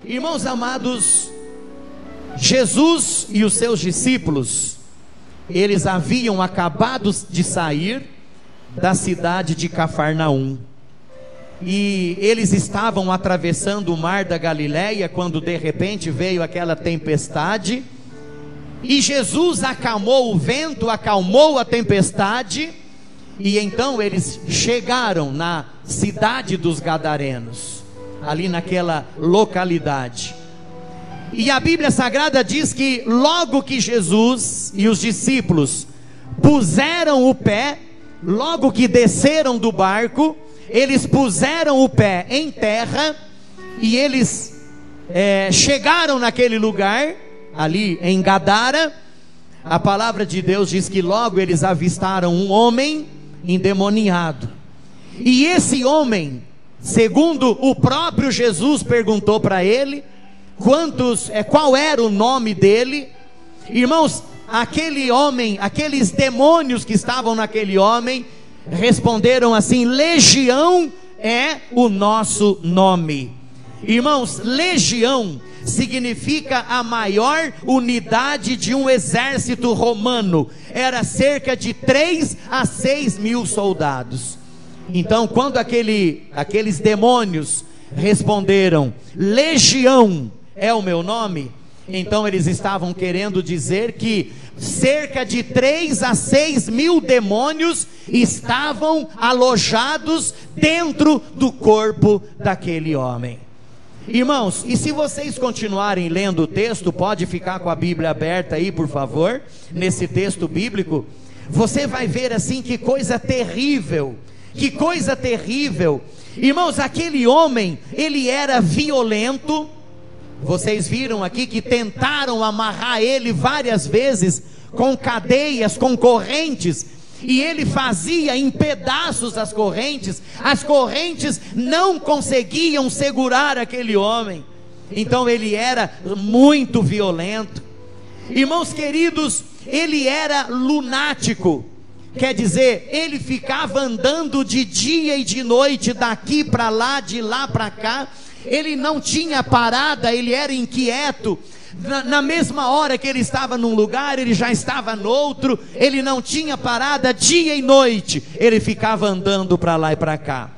Irmãos amados, Jesus e os seus discípulos, eles haviam acabado de sair da cidade de Cafarnaum, e eles estavam atravessando o mar da Galileia, quando de repente veio aquela tempestade, e Jesus acalmou o vento, acalmou a tempestade, e então eles chegaram na cidade dos Gadarenos, ali naquela localidade. E a Bíblia Sagrada diz que logo que Jesus e os discípulos puseram o pé, logo que desceram do barco, eles puseram o pé em terra, e eles chegaram naquele lugar, ali em Gadara. A palavra de Deus diz que logo eles avistaram um homem endemoniado, e esse homem, segundo o próprio Jesus perguntou para ele, qual era o nome dele. Irmãos, aquele homem, aqueles demônios que estavam naquele homem, responderam assim: Legião é o nosso nome. Irmãos, legião significa a maior unidade de um exército romano, era cerca de 3 a 6 mil soldados. Então, quando aqueles demônios responderam: Legião é o meu nome, então eles estavam querendo dizer que cerca de 3 a 6 mil demônios estavam alojados dentro do corpo daquele homem. Irmãos, e se vocês continuarem lendo o texto, pode ficar com a Bíblia aberta aí, por favor, nesse texto bíblico, você vai ver assim, que coisa terrível, que coisa terrível. Irmãos, aquele homem, ele era violento. Vocês viram aqui que tentaram amarrar ele várias vezes com cadeias, com correntes, e ele fazia em pedaços as correntes não conseguiam segurar aquele homem. Então ele era muito violento. Irmãos queridos, ele era lunático, quer dizer, ele ficava andando de dia e de noite, daqui para lá, de lá para cá. Ele não tinha parada, ele era inquieto. Na mesma hora que ele estava num lugar, ele já estava no outro. Ele não tinha parada dia e noite, ele ficava andando para lá e para cá.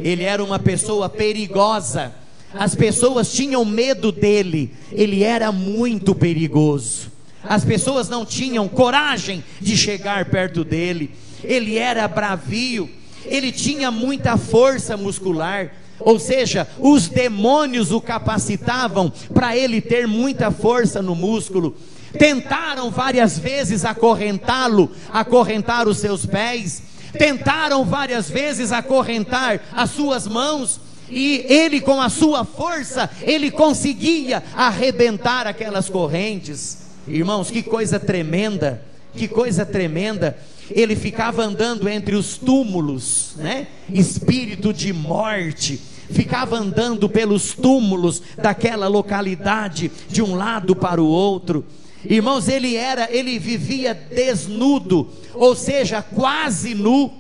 Ele era uma pessoa perigosa, as pessoas tinham medo dele, ele era muito perigoso. As pessoas não tinham coragem de chegar perto dele. Ele era bravio, ele tinha muita força muscular. Ou seja, os demônios o capacitavam para ele ter muita força no músculo. Tentaram várias vezes acorrentá-lo, acorrentar os seus pés. Tentaram várias vezes acorrentar as suas mãos. E ele, com a sua força, ele conseguia arrebentar aquelas correntes. Irmãos, que coisa tremenda, que coisa tremenda. Ele ficava andando entre os túmulos, né? Espírito de morte, ficava andando pelos túmulos daquela localidade, de um lado para o outro. Irmãos, ele vivia desnudo, ou seja, quase nu,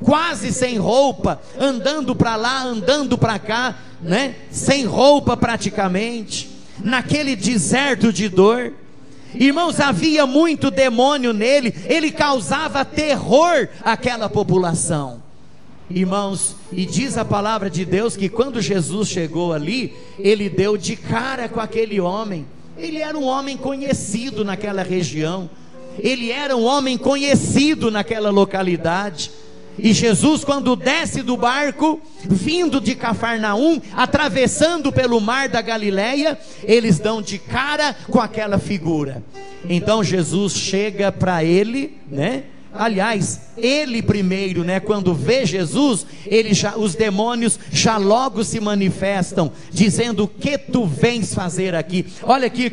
quase sem roupa, andando para lá, andando para cá, né? Sem roupa praticamente, naquele deserto de dor. Irmãos, havia muito demônio nele, ele causava terror àquela população. Irmãos, e diz a palavra de Deus que quando Jesus chegou ali, ele deu de cara com aquele homem. Ele era um homem conhecido naquela região, ele era um homem conhecido naquela localidade. E Jesus, quando desce do barco, vindo de Cafarnaum, atravessando pelo mar da Galileia, eles dão de cara com aquela figura. Então Jesus chega para ele, né? Aliás, ele primeiro, né? Quando vê Jesus, os demônios já logo se manifestam, dizendo: o que tu vens fazer aqui? Olha aqui,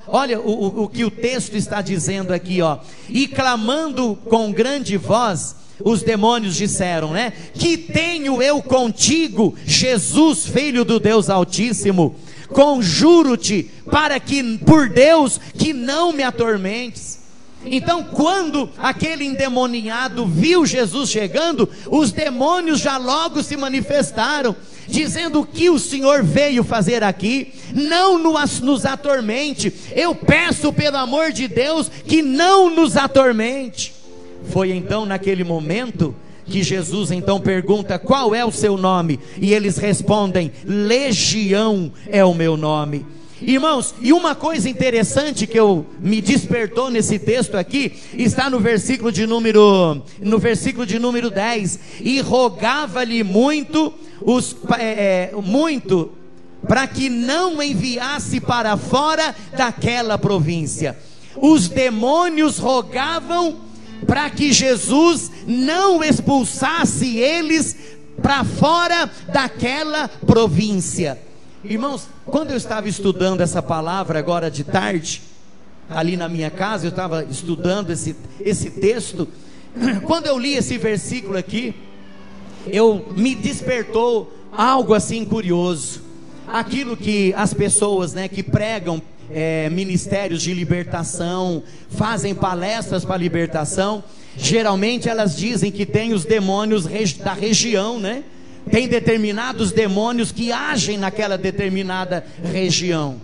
olha o que o texto está dizendo aqui, ó. E clamando com grande voz, os demônios disseram, né? Que tenho eu contigo, Jesus, filho do Deus Altíssimo? Conjuro-te para que, por Deus, que não me atormentes. Então, quando aquele endemoniado viu Jesus chegando, os demônios já logo se manifestaram. dizendo: o que o Senhor veio fazer aqui? Não nos atormente. Eu peço pelo amor de Deus que não nos atormente. Foi então naquele momento que Jesus então pergunta: qual é o seu nome? E eles respondem: Legião é o meu nome. Irmãos, e uma coisa interessante que me despertou nesse texto aqui, está no versículo de número 10, e rogava-lhe muito, para que não enviasse para fora daquela província. Os demônios rogavam para que Jesus não expulsasse eles para fora daquela província. Irmãos, quando eu estava estudando essa palavra agora de tarde, ali na minha casa, eu estava estudando esse texto. Quando eu li esse versículo aqui, me despertou algo assim curioso. Aquilo que as pessoas, que pregam ministérios de libertação, fazem palestras para libertação, geralmente elas dizem que tem os demônios da região, tem determinados demônios que agem naquela determinada região,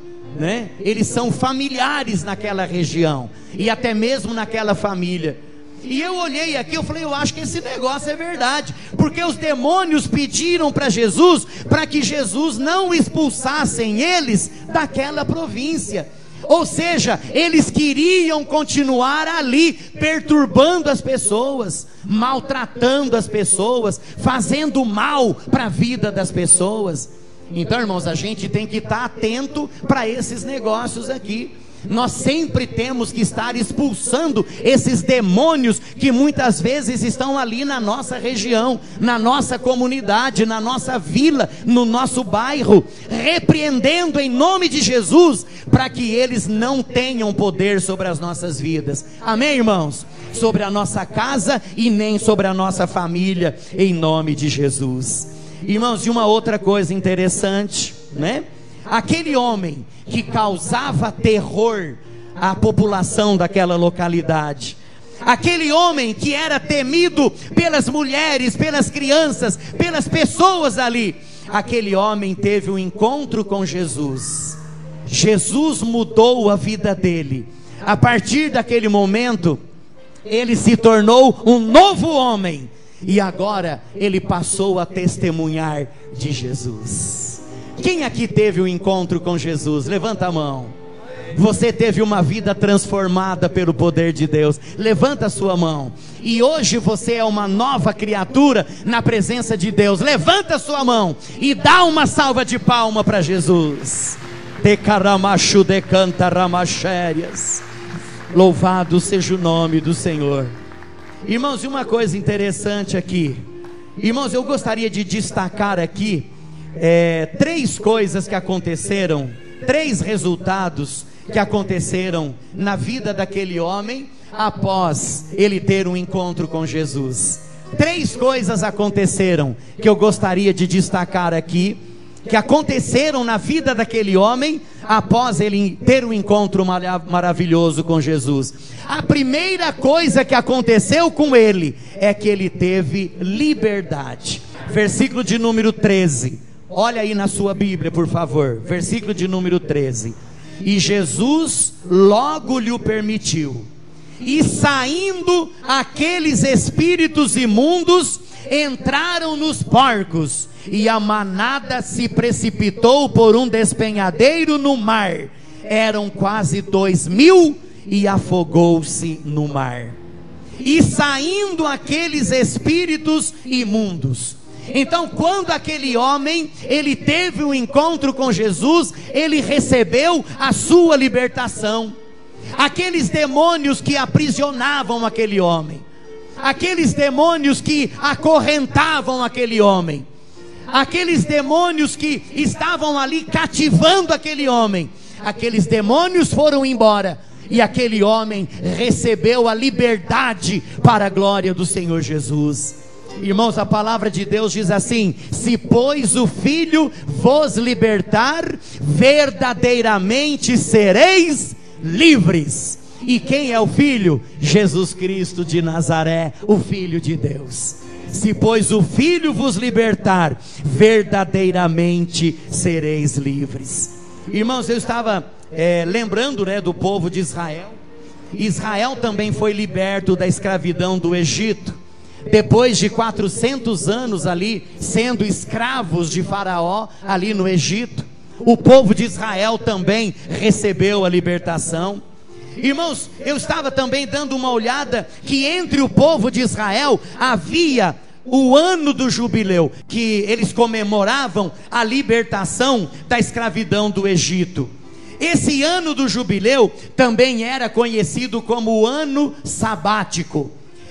eles são familiares naquela região, e até mesmo naquela família. E eu olhei aqui, eu falei: eu acho que esse negócio é verdade, porque os demônios pediram para Jesus, para que Jesus não expulsassem eles daquela província. Ou seja, eles queriam continuar ali, perturbando as pessoas, maltratando as pessoas, fazendo mal para a vida das pessoas. Então, irmãos, a gente tem que estar atento para esses negócios aqui. Nós sempre temos que estar expulsando esses demônios que muitas vezes estão ali na nossa região, na nossa comunidade, na nossa vila, no nosso bairro, repreendendo em nome de Jesus, para que eles não tenham poder sobre as nossas vidas. Amém, irmãos? Sobre a nossa casa e nem sobre a nossa família, em nome de Jesus. Irmãos, e uma outra coisa interessante, aquele homem que causava terror à população daquela localidade, aquele homem que era temido pelas mulheres, pelas crianças, pelas pessoas ali, aquele homem teve um encontro com Jesus. Jesus mudou a vida dele. A partir daquele momento, ele se tornou um novo homem, e agora ele passou a testemunhar de Jesus. Quem aqui teve um encontro com Jesus? Levanta a mão. Você teve uma vida transformada pelo poder de Deus. Levanta a sua mão. E hoje você é uma nova criatura na presença de Deus. Levanta a sua mão e dá uma salva de palma para Jesus. Decaramachu decanta ramachérias. Louvado seja o nome do Senhor. Irmãos, e uma coisa interessante aqui. Irmãos, eu gostaria de destacar aqui 3 coisas que aconteceram, 3 resultados que aconteceram na vida daquele homem após ele ter um encontro com Jesus. 3 coisas aconteceram que eu gostaria de destacar aqui, que aconteceram na vida daquele homem após ele ter um encontro maravilhoso com Jesus. A primeira coisa que aconteceu com ele é que ele teve liberdade. Versículo de número 13. Olha aí na sua Bíblia, por favor. Versículo de número 13. E Jesus logo lhe permitiu. E saindo aqueles espíritos imundos, entraram nos porcos, e a manada se precipitou por um despenhadeiro no mar. Eram quase 2.000, e afogou-se no mar. E saindo aqueles espíritos imundos. Então, quando aquele homem, ele teve um encontro com Jesus, ele recebeu a sua libertação. Aqueles demônios que aprisionavam aquele homem, aqueles demônios que acorrentavam aquele homem, aqueles demônios que estavam ali cativando aquele homem, aqueles demônios foram embora, e aquele homem recebeu a liberdade para a glória do Senhor Jesus. Irmãos, a palavra de Deus diz assim: se pois o Filho vos libertar, verdadeiramente sereis livres. E quem é o Filho? Jesus Cristo de Nazaré, o Filho de Deus. Se pois o Filho vos libertar, verdadeiramente sereis livres. Irmãos, eu estava lembrando, do povo de Israel. Israel também foi liberto da escravidão do Egito, depois de 400 anos ali, sendo escravos de Faraó, ali no Egito. O povo de Israel também recebeu a libertação. Irmãos, eu estava também dando uma olhada, que entre o povo de Israel havia o ano do jubileu, que eles comemoravam a libertação da escravidão do Egito. Esse ano do jubileu também era conhecido como o ano sabático.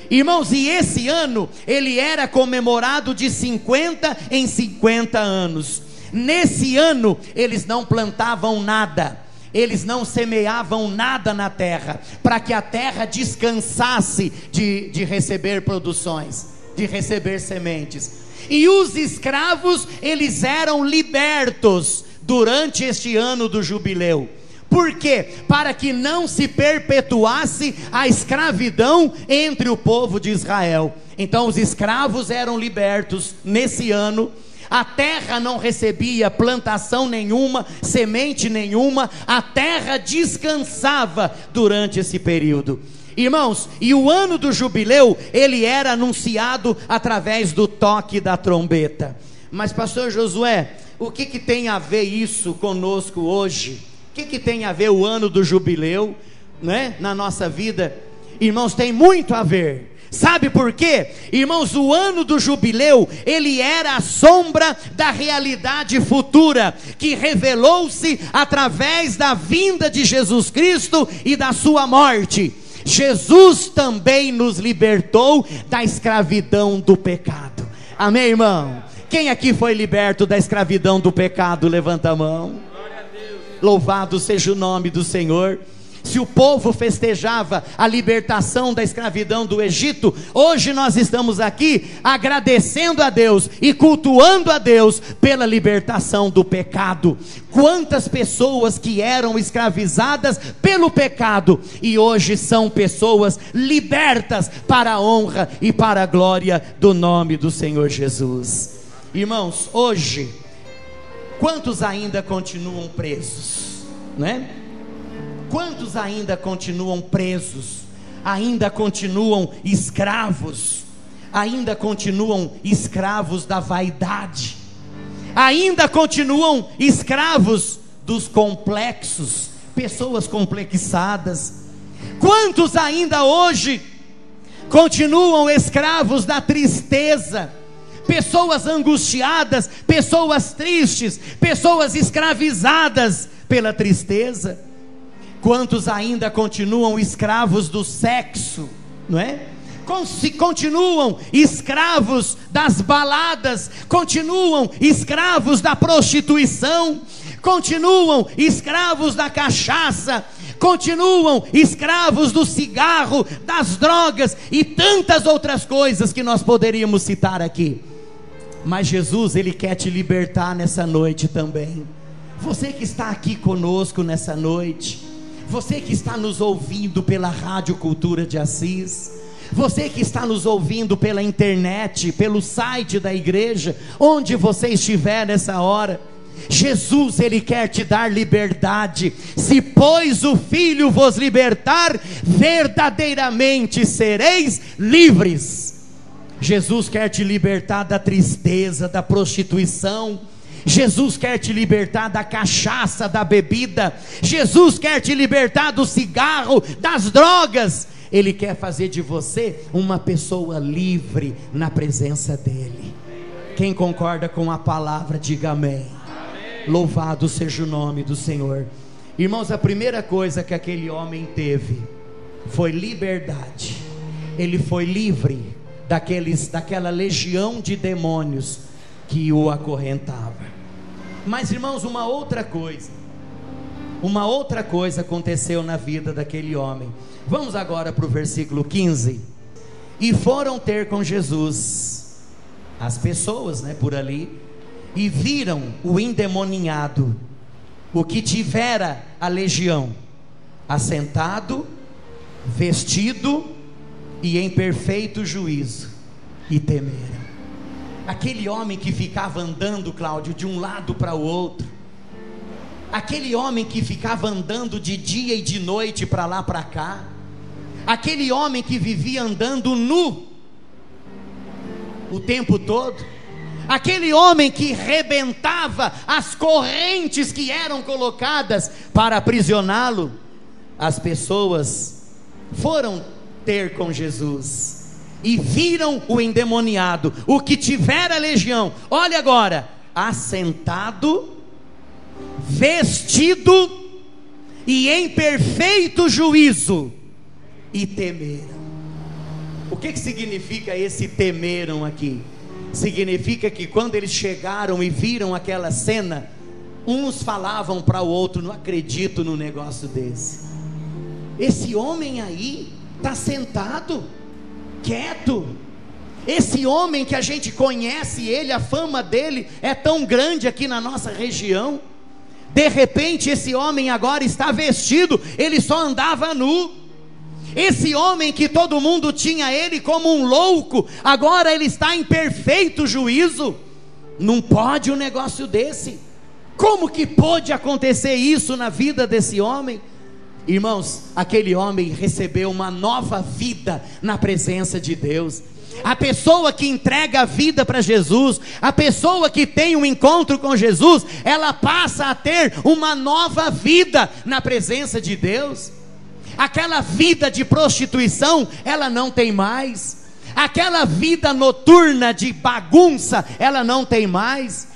Irmãos, e esse ano, ele era comemorado de 50 em 50 anos. Nesse ano, eles não plantavam nada, eles não semeavam nada na terra, para que a terra descansasse de receber produções, de receber sementes. E os escravos, eles eram libertos durante este ano do jubileu. Por quê? Para que não se perpetuasse a escravidão entre o povo de Israel. Então os escravos eram libertos nesse ano. A terra não recebia plantação nenhuma, semente nenhuma. A terra descansava durante esse período. Irmãos, e o ano do jubileu, ele era anunciado através do toque da trombeta. Mas pastor Josué, o que tem a ver isso conosco hoje? O que tem a ver o ano do jubileu, na nossa vida? Irmãos, tem muito a ver. Sabe por quê? Irmãos, o ano do jubileu, ele era a sombra da realidade futura, que revelou-se através da vinda de Jesus Cristo e da sua morte. Jesus também nos libertou da escravidão do pecado. Amém, irmão? Quem aqui foi liberto da escravidão do pecado? Levanta a mão. Louvado seja o nome do Senhor. Se o povo festejava a libertação da escravidão do Egito, hoje nós estamos aqui agradecendo a Deus e cultuando a Deus pela libertação do pecado. Quantas pessoas que eram escravizadas pelo pecado e hoje são pessoas libertas para a honra e para a glória do nome do Senhor Jesus. Irmãos, hoje, quantos ainda continuam presos, Quantos ainda continuam presos, ainda continuam escravos, ainda continuam escravos da vaidade, ainda continuam escravos dos complexos, pessoas complexadas? Quantos ainda hoje continuam escravos da tristeza? Pessoas angustiadas, pessoas tristes, pessoas escravizadas pela tristeza. Quantos ainda continuam escravos do sexo, Continuam escravos das baladas, continuam escravos da prostituição, continuam escravos da cachaça, continuam escravos do cigarro, das drogas e tantas outras coisas que nós poderíamos citar aqui. Mas Jesus, Ele quer te libertar nessa noite também. Você que está aqui conosco nessa noite, você que está nos ouvindo pela Rádio Cultura de Assis, você que está nos ouvindo pela internet, pelo site da igreja, onde você estiver nessa hora, Jesus, Ele quer te dar liberdade. Se pois o Filho vos libertar, verdadeiramente sereis livres. Jesus quer te libertar da tristeza, da prostituição. Jesus quer te libertar da cachaça, da bebida. Jesus quer te libertar do cigarro, das drogas. Ele quer fazer de você uma pessoa livre na presença dEle. Quem concorda com a palavra, diga amém. Louvado seja o nome do Senhor. Irmãos, a primeira coisa que aquele homem teve foi liberdade. Ele foi livre daquela legião de demônios que o acorrentava. Mas irmãos, uma outra coisa aconteceu na vida daquele homem. Vamos agora para o versículo 15. E foram ter com Jesus as pessoas, por ali, e viram o endemoniado, o que tivera a legião, assentado, vestido e em perfeito juízo, e temeram. Aquele homem que ficava andando, Cláudio, de um lado para o outro, aquele homem que ficava andando de dia e de noite para lá para cá, aquele homem que vivia andando nu o tempo todo, aquele homem que rebentava as correntes que eram colocadas para aprisioná-lo, as pessoas foram ter com Jesus e viram o endemoniado, o que tivera legião, olha agora, assentado, vestido e em perfeito juízo, e temeram. O que significa esse temeram aqui? Significa que quando eles chegaram e viram aquela cena, uns falavam para o outro: não acredito num negócio desse. Esse homem aí está sentado, quieto. Esse homem que a gente conhece ele, a fama dele é tão grande aqui na nossa região. De repente esse homem agora está vestido, ele só andava nu. Esse homem que todo mundo tinha ele como um louco, agora ele está em perfeito juízo. Não pode um negócio desse. Como que pôde acontecer isso na vida desse homem? Irmãos, aquele homem recebeu uma nova vida na presença de Deus. A pessoa que entrega a vida para Jesus, a pessoa que tem um encontro com Jesus, ela passa a ter uma nova vida na presença de Deus. Aquela vida de prostituição, ela não tem mais. Aquela vida noturna de bagunça, ela não tem mais.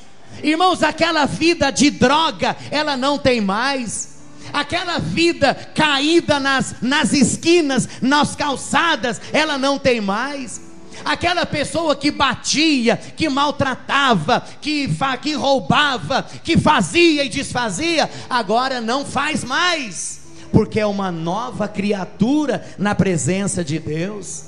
Irmãos, aquela vida de droga, ela não tem mais. Aquela vida caída nas esquinas, nas calçadas, ela não tem mais. Aquela pessoa que batia, que maltratava, que roubava, que fazia e desfazia, agora não faz mais, porque é uma nova criatura na presença de Deus.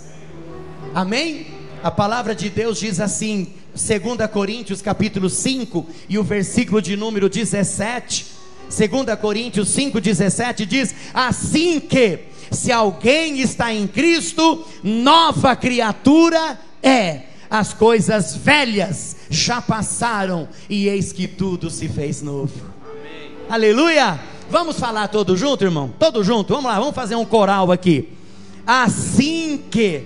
Amém? A palavra de Deus diz assim, 2 Coríntios capítulo 5 e o versículo de número 17, 2 Coríntios 5, 17 diz: assim que, se alguém está em Cristo, nova criatura é, as coisas velhas já passaram e eis que tudo se fez novo. Amém. Aleluia! Vamos falar todo junto, irmão? Todo junto, vamos lá, vamos fazer um coral aqui. Assim que,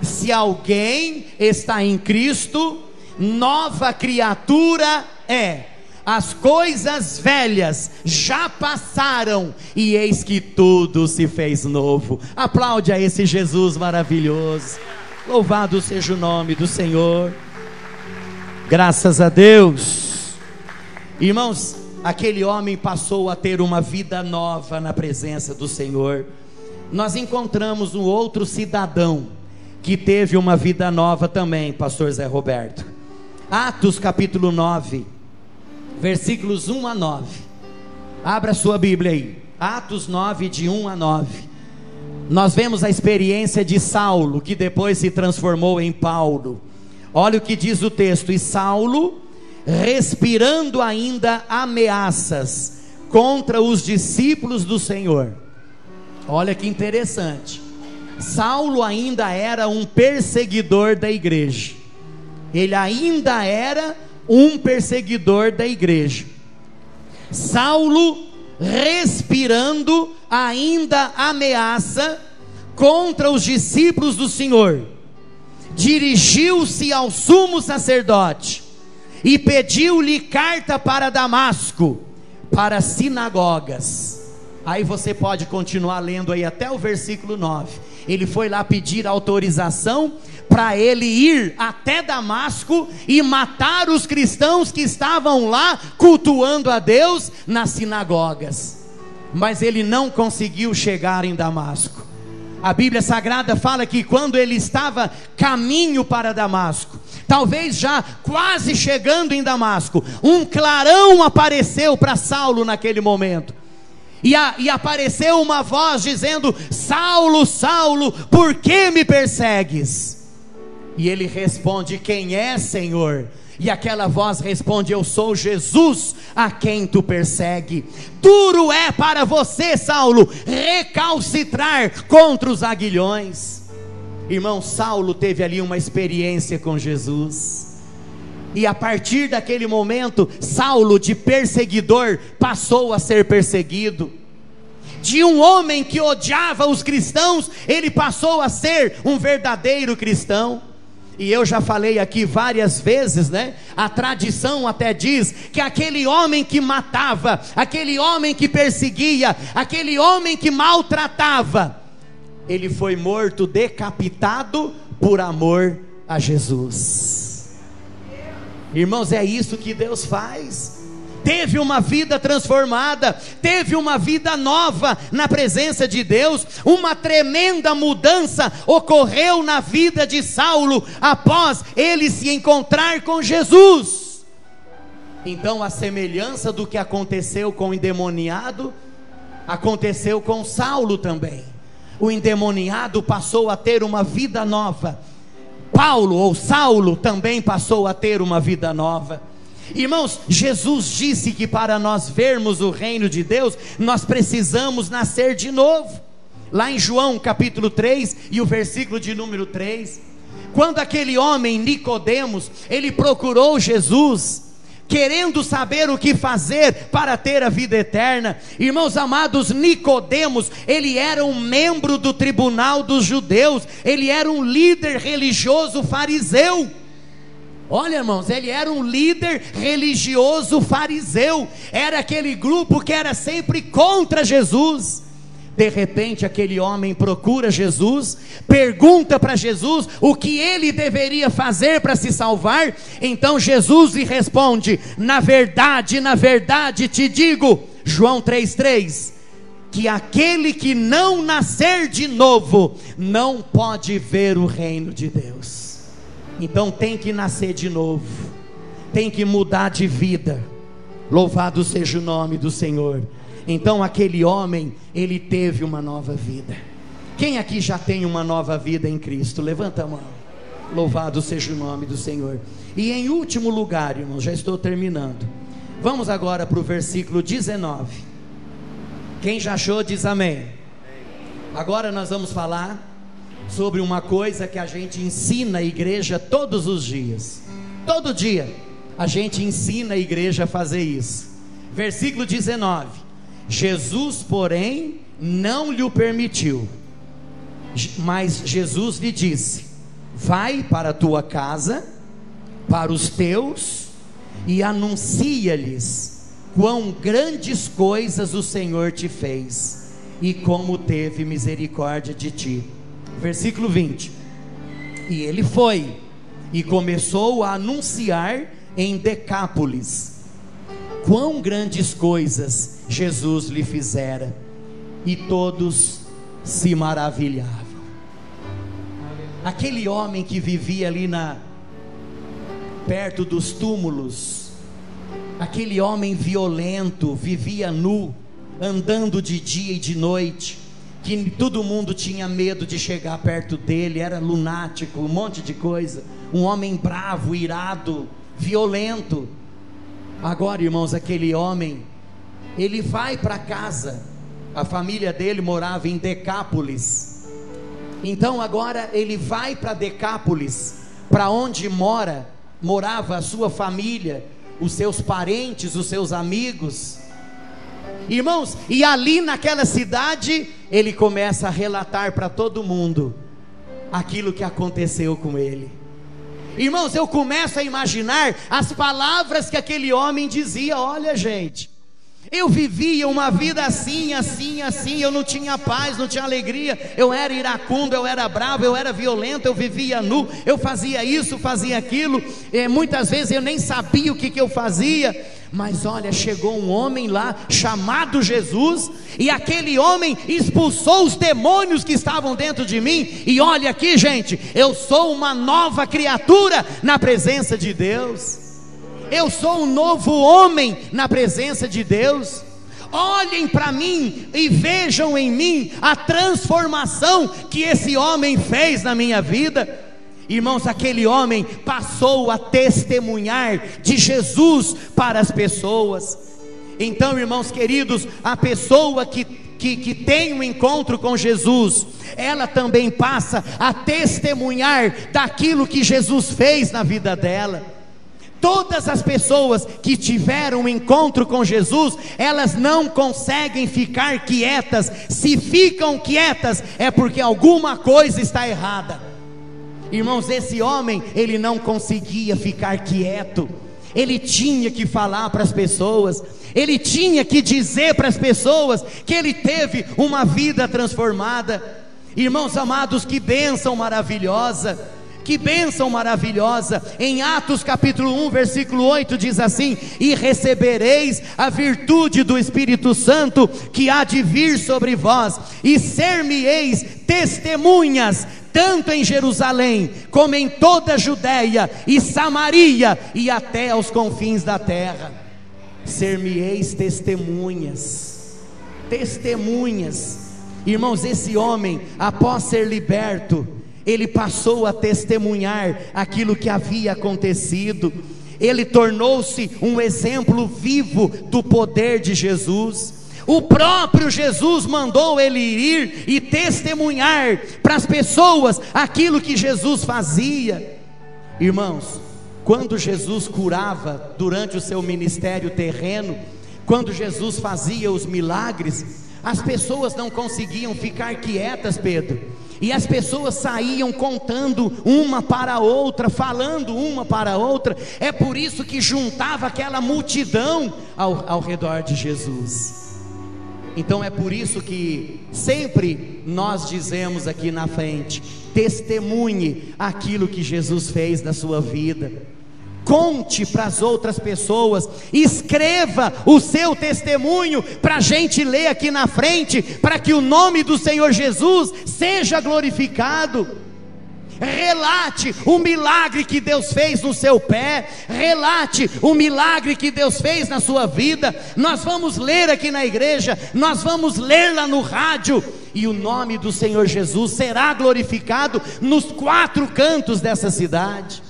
se alguém está em Cristo, nova criatura é, as coisas velhas já passaram e eis que tudo se fez novo. Aplaude a esse Jesus maravilhoso. Louvado seja o nome do Senhor. Graças a Deus. Irmãos, aquele homem passou a ter uma vida nova na presença do Senhor. Nós encontramos um outro cidadão que teve uma vida nova também, pastor Zé Roberto. Atos capítulo 9, versículos 1 a 9. Abra sua Bíblia aí. Atos 9, de 1 a 9. Nós vemos a experiência de Saulo, que depois se transformou em Paulo. Olha o que diz o texto: e Saulo, respirando ainda ameaças contra os discípulos do Senhor. Olha que interessante. Saulo ainda era um perseguidor da igreja. Ele ainda era um perseguidor da igreja. Saulo, respirando ainda ameaça contra os discípulos do Senhor, dirigiu-se ao sumo sacerdote e pediu-lhe carta para Damasco, para sinagogas. Aí você pode continuar lendo aí até o versículo 9. Ele foi lá pedir autorização para ele ir até Damasco e matar os cristãos que estavam lá cultuando a Deus nas sinagogas. Mas ele não conseguiu chegar em Damasco. A Bíblia Sagrada fala que quando ele estava caminho para Damasco, talvez já quase chegando em Damasco, um clarão apareceu para Saulo naquele momento. E apareceu uma voz dizendo: Saulo, Saulo, por que me persegues? E ele responde: quem é, Senhor? E aquela voz responde: eu sou Jesus a quem tu persegue. Duro é para você, Saulo, recalcitrar contra os aguilhões. Irmão, Saulo teve ali uma experiência com Jesus, e a partir daquele momento, Saulo, de perseguidor, passou a ser perseguido. De um homem que odiava os cristãos, ele passou a ser um verdadeiro cristão. E eu já falei aqui várias vezes, né? A tradição até diz que aquele homem que matava, aquele homem que perseguia, aquele homem que maltratava, ele foi morto, decapitado por amor a Jesus. Irmãos, é isso que Deus faz. Teve uma vida transformada, teve uma vida nova na presença de Deus. Uma tremenda mudança ocorreu na vida de Saulo após ele se encontrar com Jesus. Então, a semelhança do que aconteceu com o endemoniado, aconteceu com Saulo também. O endemoniado passou a ter uma vida nova. Paulo ou Saulo também passou a ter uma vida nova. Irmãos, Jesus disse que para nós vermos o reino de Deus, nós precisamos nascer de novo. Lá em João capítulo 3 e o versículo de número 3, quando aquele homem Nicodemos, ele procurou Jesus, querendo saber o que fazer para ter a vida eterna. Irmãos amados, Nicodemos, ele era um membro do tribunal dos judeus, ele era um líder religioso fariseu. Olha, irmãos, ele era um líder religioso fariseu, era aquele grupo que era sempre contra Jesus. De repente aquele homem procura Jesus, pergunta para Jesus o que ele deveria fazer para se salvar. Então Jesus lhe responde: na verdade te digo, João 3,3, que aquele que não nascer de novo, não pode ver o reino de Deus. Então tem que nascer de novo, tem que mudar de vida. Louvado seja o nome do Senhor. Então aquele homem, ele teve uma nova vida. Quem aqui já tem uma nova vida em Cristo? Levanta a mão. Louvado seja o nome do Senhor. E em último lugar, irmãos, já estou terminando, vamos agora para o versículo 19. Quem já achou diz amém. Agora nós vamos falar sobre uma coisa que a gente ensina a igreja todos os dias. Todo dia a gente ensina a igreja a fazer isso. Versículo 19: Jesus, porém, não lhe o permitiu, mas Jesus lhe disse: vai para a tua casa, para os teus, e anuncia-lhes quão grandes coisas o Senhor te fez, e como teve misericórdia de ti. Versículo 20: e ele foi e começou a anunciar em Decápolis quão grandes coisas Jesus lhe fizera, e todos se maravilhavam. Aquele homem que vivia ali perto dos túmulos, aquele homem violento, vivia nu, andando de dia e de noite, que todo mundo tinha medo de chegar perto dele, era lunático, um monte de coisa, um homem bravo, irado, violento. Agora, irmãos, aquele homem, ele vai para casa, a família dele morava em Decápolis. Então agora ele vai para Decápolis, para onde morava a sua família, os seus parentes, os seus amigos. Irmãos, e ali naquela cidade, ele começa a relatar para todo mundo aquilo que aconteceu com ele. Irmãos, eu começo a imaginar as palavras que aquele homem dizia: olha, gente, eu vivia uma vida assim, eu não tinha paz, não tinha alegria, eu era iracundo, eu era bravo, eu era violento, eu vivia nu, eu fazia isso, fazia aquilo, muitas vezes eu nem sabia o que eu fazia. Mas olha, chegou um homem lá chamado Jesus, e aquele homem expulsou os demônios que estavam dentro de mim. E olha aqui, gente, eu sou uma nova criatura na presença de Deus. Eu sou um novo homem na presença de Deus. Olhem para mim e vejam em mim a transformação que esse homem fez na minha vida. Irmãos, aquele homem passou a testemunhar de Jesus para as pessoas. Então, irmãos queridos, a pessoa que que tem um encontro com Jesus, ela também passa a testemunhar daquilo que Jesus fez na vida dela. Todas as pessoas que tiveram um encontro com Jesus, elas não conseguem ficar quietas. Se ficam quietas, é porque alguma coisa está errada. Irmãos, esse homem, ele não conseguia ficar quieto. Ele tinha que falar para as pessoas, ele tinha que dizer para as pessoas que ele teve uma vida transformada. Irmãos amados, que bênção maravilhosa! Que bênção maravilhosa. Em Atos capítulo 1 versículo 8 diz assim: e recebereis a virtude do Espírito Santo que há de vir sobre vós, e ser-me-eis testemunhas, tanto em Jerusalém, como em toda a Judéia e Samaria, e até aos confins da terra. Ser-me-eis testemunhas, testemunhas. Irmãos, esse homem, após ser liberto, ele passou a testemunhar aquilo que havia acontecido. Ele tornou-se um exemplo vivo do poder de Jesus. O próprio Jesus mandou ele ir e testemunhar para as pessoas aquilo que Jesus fazia. Irmãos, quando Jesus curava durante o seu ministério terreno, quando Jesus fazia os milagres, as pessoas não conseguiam ficar quietas, Pedro. E as pessoas saíam contando uma para a outra, falando uma para a outra. É por isso que juntava aquela multidão ao redor de Jesus. Então é por isso que sempre nós dizemos aqui na frente: testemunhe aquilo que Jesus fez na sua vida. Conte para as outras pessoas, escreva o seu testemunho para a gente ler aqui na frente, para que o nome do Senhor Jesus seja glorificado. Relate o milagre que Deus fez no seu pé, relate o milagre que Deus fez na sua vida. Nós vamos ler aqui na igreja, nós vamos ler lá no rádio, e o nome do Senhor Jesus será glorificado nos 4 cantos dessa cidade.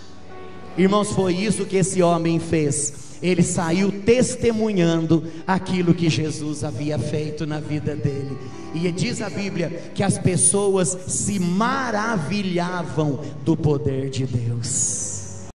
Irmãos, foi isso que esse homem fez. Ele saiu testemunhando aquilo que Jesus havia feito na vida dele. E diz a Bíblia que as pessoas se maravilhavam do poder de Deus.